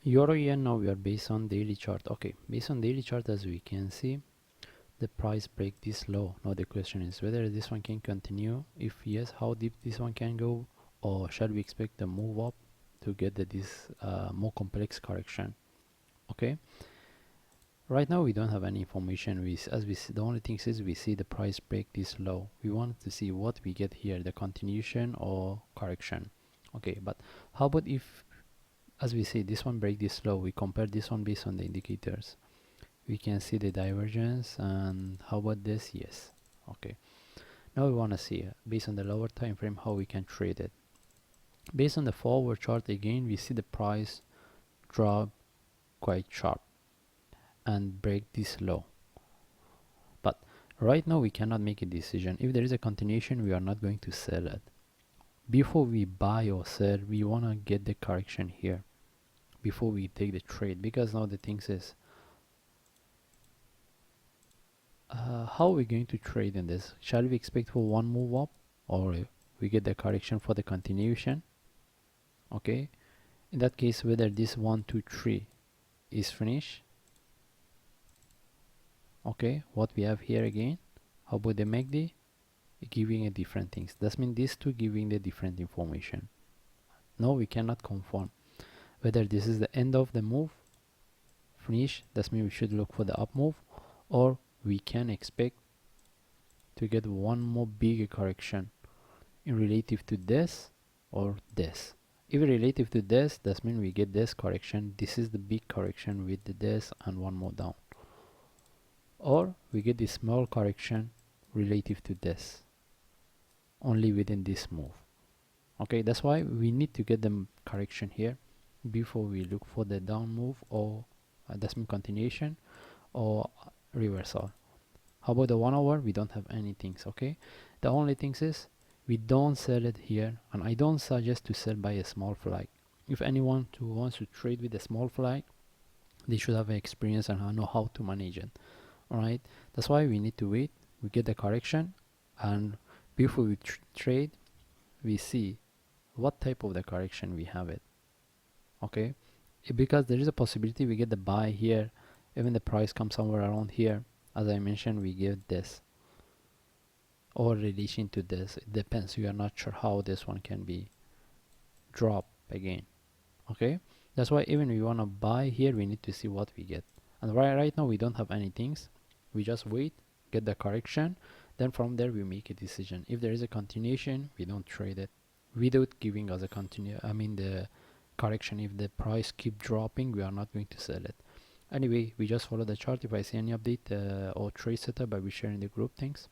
Euro yen, now we are based on daily chart. Okay, based on daily chart, as we can see, the price break this low. Now the question is whether this one can continue. If yes, how deep this one can go, or shall we expect a move up to get this more complex correction? Okay, right now we don't have any information. As we see, the only thing is we see the price break this low. We want to see what we get here, the continuation or correction. Okay, but how about if, as we see, this one break this low, we compare this one based on the indicators, we can see the divergence. And how about this? Yes. Okay, now we want to see based on the lower time frame how we can trade it. Based on the forward chart, again we see the price drop quite sharp and break this low, but right now we cannot make a decision. If there is a continuation, we are not going to sell it. Before we buy or sell, we want to get the correction here before we take the trade, because now the thing is, how are we going to trade in this? Shall we expect for one move up, or we get the correction for the continuation? Okay, in that case, whether this 1 2 3 is finished. Okay, what we have here again, how about the MACD giving a different things? That means these two giving the different information. No, we cannot confirm whether this is the end of the move finish. That means we should look for the up move, or we can expect to get one more bigger correction in relative to this or this. If relative to this, that means we get this correction. This is the big correction with this and one more down, or we get this small correction relative to this only within this move. Okay, that's why we need to get the correction here before we look for the down move, or that's mean continuation or reversal. How about the 1 hour? We don't have anything. Okay, the only thing is we don't sell it here, and I don't suggest to sell by a small flag. If anyone who wants to trade with a small flag, they should have experience and know how to manage it. Alright, that's why we need to wait. We get the correction, and before we trade, we see what type of the correction we have it. Okay, because there is a possibility we get the buy here, even the price comes somewhere around here. As I mentioned, we get this or relation to this. It depends. We are not sure how this one can be drop again. Okay, that's why even we want to buy here, we need to see what we get. And right now we don't have any things. We just wait, get the correction, then from there we make a decision. If there is a continuation, we don't trade it without giving us a the correction. If the price keep dropping, we are not going to sell it. Anyway, we just follow the chart. If I see any update or trade setup, I will share in the group. Thanks.